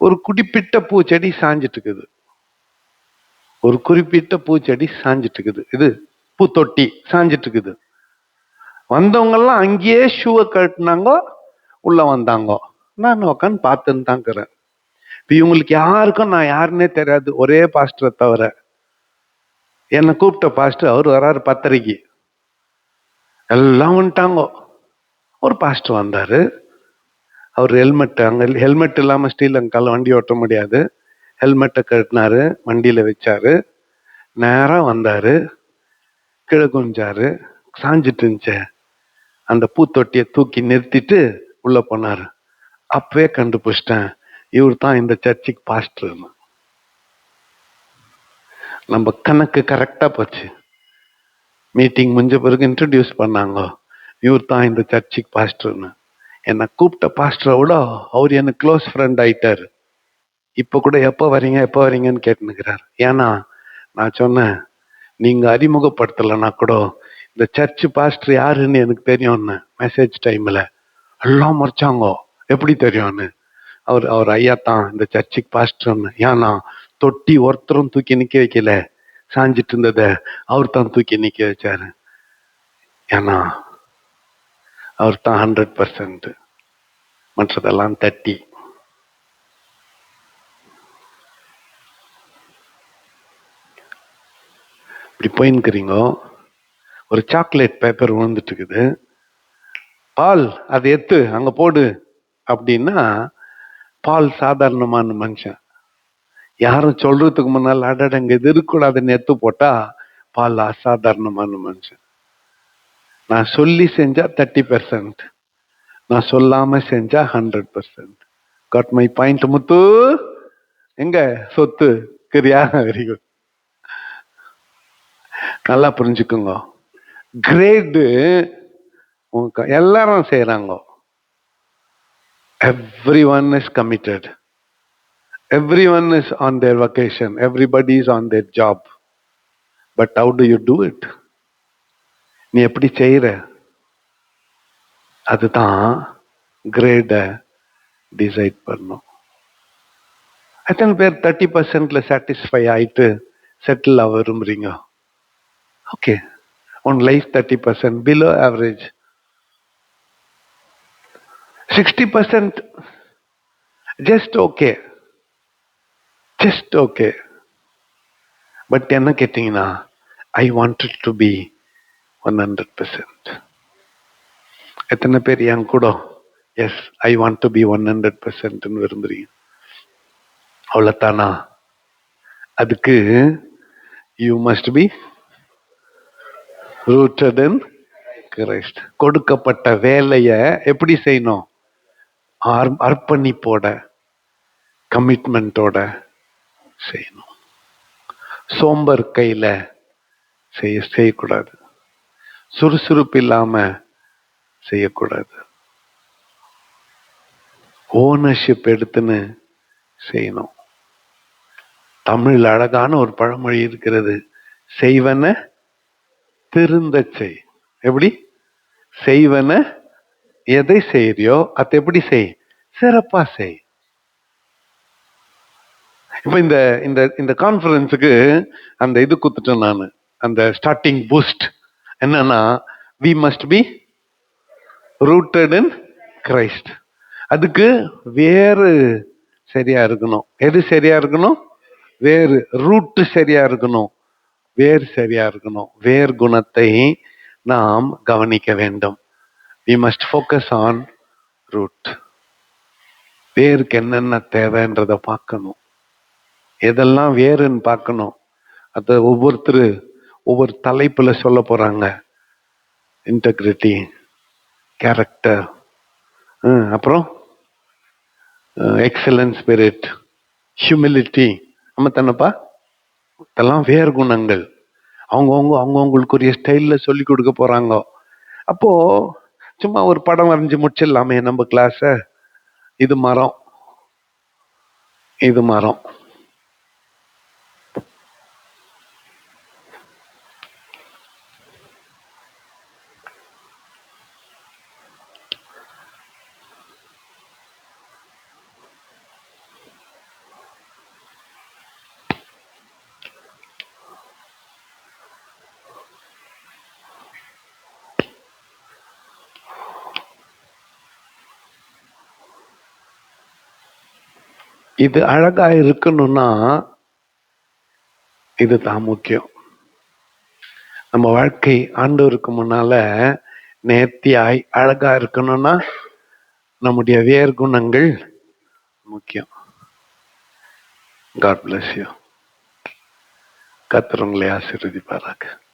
ஒரு குறிப்பிட்ட பூச்செடி சாஞ்சிட்டு இருக்குது, ஒரு குறிப்பிட்ட பூச்செடி சாஞ்சிட்டு இருக்குது. இது பூத்தொட்டி சாஞ்சிட்டு இருக்குது. வந்தவங்க எல்லாம் அங்கேயே ஷூவை கட்டினாங்க, உள்ள வந்தாங்க. நான் உட்காந்து பார்த்துன்னு தான் இருக்கிறேன். இப்ப இவங்களுக்கு யாருக்கும் நான் யாருன்னே தெரியாது, ஒரே பாஸ்டரை தவிர. என்னை கூப்பிட்ட பாஸ்டர், அவர் வராரு 10:30. எல்லாம் வந்துட்டாங்க. ஒரு பாஸ்டர் வந்தாரு, அவர் ஹெல்மெட், அங்க ஹெல்மெட் இல்லாம ஸ்ரீலங்கால வண்டி ஓட்ட முடியாது. ஹெல்மெட்டை கட்டினாரு, வண்டியில வச்சாரு, நேரா வந்தாரு, கீழே குனிஞ்சாரு. சாஞ்சிட்டு இருந்துச்சு அந்த பூத்தொட்டியை தூக்கி நிறுத்திட்டு உள்ள போனாரு. அப்பவே கண்டுபிடிச்சிட்டேன், இவர் தான் இந்த சர்ச்சுக்கு பாஸ்டர்னு. நம்ம கணக்கு கரெக்டா போச்சு. மீட்டிங் முடிஞ்ச பிறகு இன்ட்ரடியூஸ் பண்ணாங்க, இவர் தான் இந்த சர்ச்சுக்கு பாஸ்டர்னு. என்னை கூப்பிட்ட பாஸ்டரை விட அவர் எனக்கு க்ளோஸ் ஃப்ரெண்ட் ஆயிட்டாரு. இப்ப கூட எப்போ வரீங்க எப்போ வரீங்கன்னு கேட்டுனுக்கிறார். ஏன்னா நான் சொன்னேன், நீங்க அறிமுகப்படுத்தலைன்னா கூட இந்த சர்ச் பாஸ்டர் யாருன்னு எனக்கு தெரியும்னு. மெசேஜ் டைம்ல எல்லாம் மறைச்சாங்க, எப்படி தெரியும்னு. அவர் ஐயா தான் இந்த சர்ச்சுக்கு பாஸ்டர்னு. ஏன்னா தொட்டி ஒருத்தரும் தூக்கி நிக்க வைக்கல, சாஞ்சிட்டு இருந்தத அவர் தான் தூக்கி நிக்க வச்சாரு. ஏன்னா அவர் தான் 100%, மற்றதெல்லாம் 30. இப்படி போயின்னுக்கிறீங்க. ஒரு சாக்லேட் பேப்பர் விழுந்துட்டு இருக்குது, பால் அதை எடுத்து அங்க போடு அப்படின்னா, பால் சாதாரணமான மனுஷன், யாரும் சொல்றதுக்கு முன்னால் அடடங்க இது இருக்கக்கூடாதுன்னு எடுத்து போட்டா பால் அசாதாரணமான மனுஷன். நான் சொல்லி செஞ்சா 30%, நான் சொல்லாம செஞ்சா 100%. காட் மை பாயிண்ட் முத்து? எங்க சொத்து கிரியா? வெரி குட், நல்லா புரிஞ்சுக்குங்க. கிரேடு எல்லாரும் செய்யறாங்க. Everyone is committed, everyone is on their vacation, everybody is on their job. But how do you do it? நீ எப்படி செய்யற? அதுதான் கிரேடை டிசைட் பண்ணும். எத்தனை பேர் 30% சாட்டிஸ்ஃபை ஆயிட்டு செட்டில் ஆக விரும்புறீங்க? ஓகே, உன் life 30% below average. 60% just okay, just okay. But என்ன கேட்டீங்கன்னா, ஐ வாண்டட் டு பி 100%. எத்தனை பேர் என் கூட yes I want to be 100% விரும்புறீங்க? அவ்வளவுதானா? அதுக்கு you must be rooted in Christ. கொடுக்கப்பட்ட வேலைய எப்படி செய்யணும்? அர்ப்பணிப்போட, கமிட்மெண்டோட செய்யணும். சோம்பர் கையில செய்யக்கூடாது. சுறுசுறுப்பு இல்லாம செய்யக்கூடாது. ஓனர்ஷிப் எடுத்துன்னு செய்யணும். தமிழ் அழகான ஒரு பழமொழி இருக்கிறது, செய்வன திருந்த செய். எப்படி? செய்வன, எதை செய்யறியோ அதை எப்படி செய்? சிறப்பா செய். இப்ப இந்த இந்த இந்த கான்ஃபரன்ஸுக்கு அந்த இது குத்துட்டேன் நான், அந்த ஸ்டார்டிங் பூஸ்ட் என்னன்னா, we must be rooted in Christ. அதுக்கு வேறு சரியா இருக்கணும். எது சரியா இருக்கணும்? வேறு. ரூட் சரியா இருக்கணும், வேர் சரியா இருக்கணும். வேர் குணத்தை நாம் கவனிக்க வேண்டும். we must focus on root. வேருக்கு என்னென்ன தேவைன்றத பார்க்கணும். எதெல்லாம் வேறுன்னு பார்க்கணும். அத ஒவ்வொரு தலைப்புல சொல்ல போறாங்க. இன்டெகிரிட்டி, கேரக்டர், அப்புறம் எக்ஸலன்ஸ் ஸ்பிரிட், ஹியூமிலிட்டி. நம்ம தானப்பா, இதெல்லாம் வேறு குணங்கள். அவங்கவுங்களுக்குரிய ஸ்டைல்ல சொல்லி கொடுக்க போறாங்க. அப்போ சும்மா ஒரு படம் வரைஞ்சு முடிச்சிடலாமே நம்ம கிளாஸ. இது மரம், இது மரம். இது அழகா இருக்கணும்னா இதுதான் முக்கியம். நம்ம வாழ்க்கை ஆண்டவருக்கு முன்னால நேர்த்தியாய் அழகா இருக்கணும்னா நம்முடைய வேர் குணங்கள் முக்கியம். God bless you. கர்த்தர் உங்களை ஆசீர்வதிப்பாராக.